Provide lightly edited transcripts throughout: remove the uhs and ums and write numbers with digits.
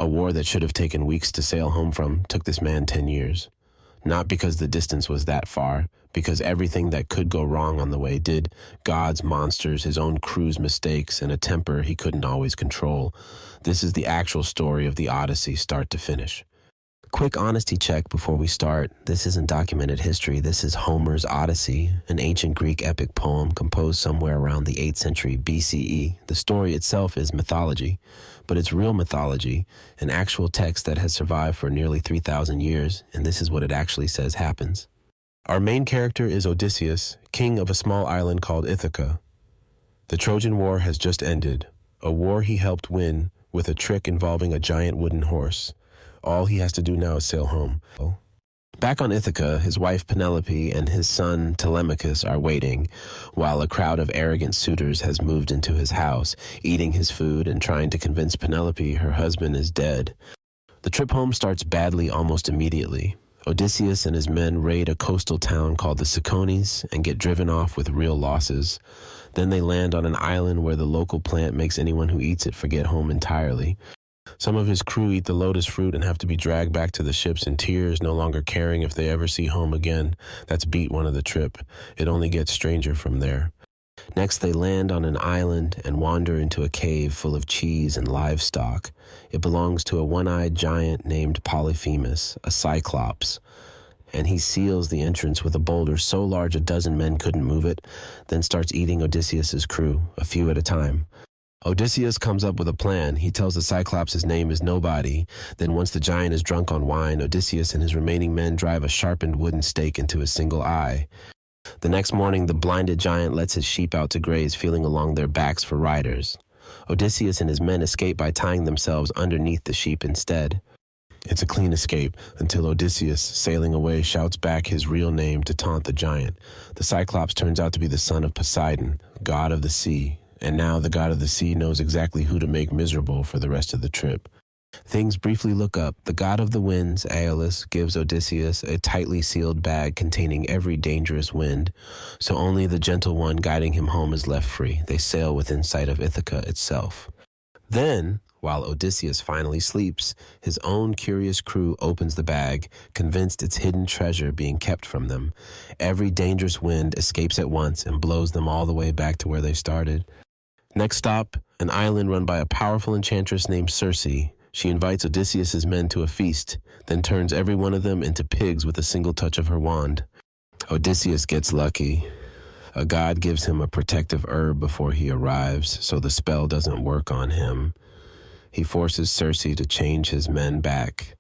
A war that should have taken weeks to sail home from took this man 10 years. Not because the distance was that far, because everything that could go wrong on the way did. God's monsters, his own crew's mistakes, and a temper he couldn't always control. This is the actual story of the Odyssey, start to finish. Quick honesty check before we start. This isn't documented history. This is Homer's Odyssey, an ancient Greek epic poem composed somewhere around the 8th century BCE. The story itself is mythology, but it's real mythology, an actual text that has survived for nearly 3,000 years, and this is what it actually says happens. Our main character is Odysseus, king of a small island called Ithaca. The Trojan War has just ended, a war he helped win with a trick involving a giant wooden horse. All he has to do now is sail home. Back on Ithaca, his wife Penelope and his son Telemachus are waiting, while a crowd of arrogant suitors has moved into his house, eating his food and trying to convince Penelope her husband is dead. The trip home starts badly almost immediately. Odysseus and his men raid a coastal town called the Cyclops and get driven off with real losses. Then they land on an island where the local plant makes anyone who eats it forget home entirely. Some of his crew eat the lotus fruit and have to be dragged back to the ships in tears, no longer caring if they ever see home again. That's beat one of the trip. It only gets stranger from there. Next, they land on an island and wander into a cave full of cheese and livestock. It belongs to a one-eyed giant named Polyphemus, a Cyclops, and he seals the entrance with a boulder so large a dozen men couldn't move it, then starts eating Odysseus's crew, a few at a time. Odysseus comes up with a plan. He tells the Cyclops his name is Nobody. Then once the giant is drunk on wine, Odysseus and his remaining men drive a sharpened wooden stake into his single eye. The next morning, the blinded giant lets his sheep out to graze, feeling along their backs for riders. Odysseus and his men escape by tying themselves underneath the sheep instead. It's a clean escape until Odysseus, sailing away, shouts back his real name to taunt the giant. The Cyclops turns out to be the son of Poseidon, god of the sea. And now the god of the sea knows exactly who to make miserable for the rest of the trip. Things briefly look up. The god of the winds, Aeolus, gives Odysseus a tightly sealed bag containing every dangerous wind, so only the gentle one guiding him home is left free. They sail within sight of Ithaca itself. Then, while Odysseus finally sleeps, his own curious crew opens the bag, convinced its hidden treasure being kept from them. Every dangerous wind escapes at once and blows them all the way back to where they started. Next stop, an island run by a powerful enchantress named Circe. She invites Odysseus's men to a feast, then turns every one of them into pigs with a single touch of her wand. Odysseus gets lucky. A god gives him a protective herb before he arrives, so the spell doesn't work on him. He forces Circe to change his men back,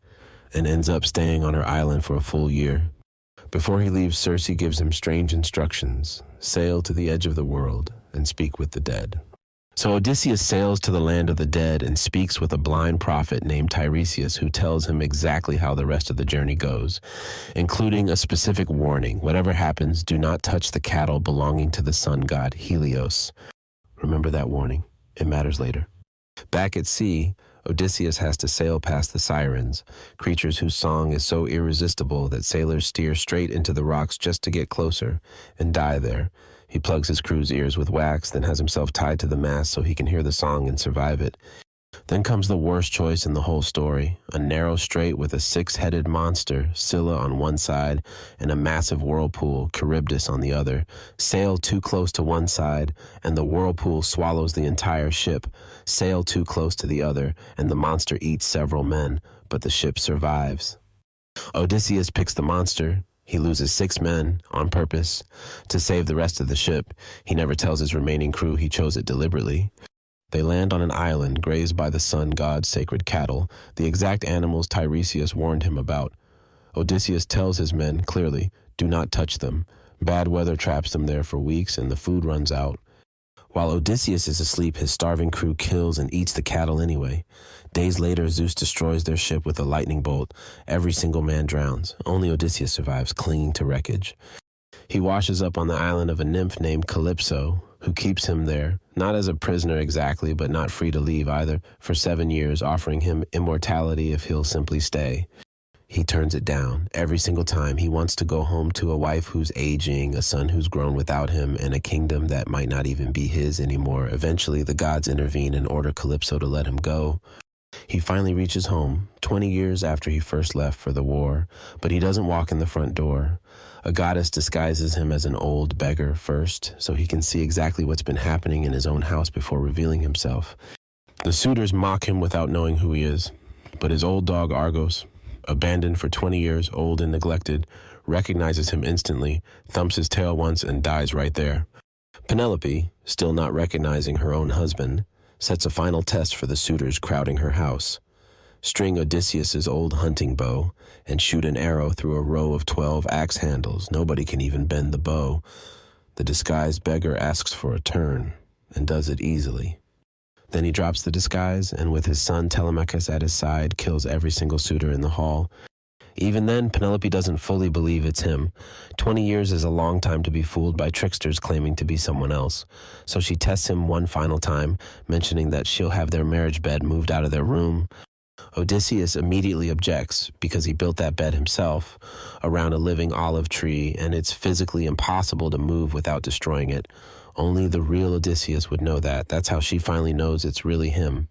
and ends up staying on her island for a full year. Before he leaves, Circe gives him strange instructions. Sail to the edge of the world and speak with the dead. So Odysseus sails to the land of the dead and speaks with a blind prophet named Tiresias, who tells him exactly how the rest of the journey goes, including a specific warning. Whatever happens, do not touch the cattle belonging to the sun god Helios. Remember that warning. It matters later. Back at sea, Odysseus has to sail past the sirens, creatures whose song is so irresistible that sailors steer straight into the rocks just to get closer and die there. He plugs his crew's ears with wax, then has himself tied to the mast so he can hear the song and survive it. Then comes the worst choice in the whole story, a narrow strait with a six-headed monster, Scylla on one side, and a massive whirlpool, Charybdis on the other. Sail too close to one side, and the whirlpool swallows the entire ship. Sail too close to the other, and the monster eats several men, but the ship survives. Odysseus picks the monster. He loses 6 men on purpose to save the rest of the ship. He never tells his remaining crew he chose it deliberately. They land on an island grazed by the sun god's sacred cattle, the exact animals Tiresias warned him about. Odysseus tells his men clearly, do not touch them. Bad weather traps them there for weeks and the food runs out. While Odysseus is asleep, his starving crew kills and eats the cattle anyway. Days later, Zeus destroys their ship with a lightning bolt. Every single man drowns. Only Odysseus survives, clinging to wreckage. He washes up on the island of a nymph named Calypso, who keeps him there, not as a prisoner exactly, but not free to leave either, for 7 years, offering him immortality if he'll simply stay. He turns it down every single time. He wants to go home to a wife who's aging, a son who's grown without him, and a kingdom that might not even be his anymore. Eventually, the gods intervene and order Calypso to let him go. He finally reaches home, 20 years after he first left for the war, but he doesn't walk in the front door. A goddess disguises him as an old beggar first, so he can see exactly what's been happening in his own house before revealing himself. The suitors mock him without knowing who he is, but his old dog Argos, abandoned for 20 years, old and neglected, recognizes him instantly, thumps his tail once, and dies right there. Penelope, still not recognizing her own husband, sets a final test for the suitors crowding her house. String Odysseus's old hunting bow and shoot an arrow through a row of 12 axe handles. Nobody can even bend the bow. The disguised beggar asks for a turn and does it easily. Then he drops the disguise and with his son Telemachus at his side kills every single suitor in the hall. Even then, Penelope doesn't fully believe it's him. 20 years is a long time to be fooled by tricksters claiming to be someone else. So she tests him one final time, mentioning that she'll have their marriage bed moved out of their room. Odysseus immediately objects because he built that bed himself around a living olive tree, and it's physically impossible to move without destroying it. Only the real Odysseus would know that. That's how she finally knows it's really him.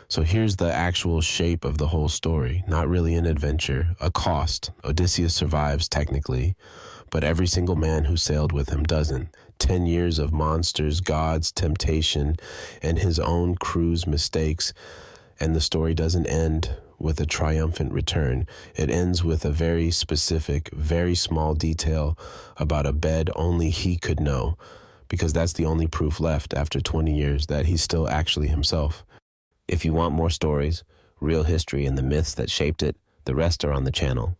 So here's the actual shape of the whole story. Not really an adventure, a cost. Odysseus survives technically, but every single man who sailed with him doesn't. 10 years of monsters, gods, temptation, and his own crew's mistakes. And the story doesn't end with a triumphant return. It ends with a very specific, very small detail about a bed only he could know, because that's the only proof left after 20 years that he's still actually himself. If you want more stories, real history, and the myths that shaped it, the rest are on the channel.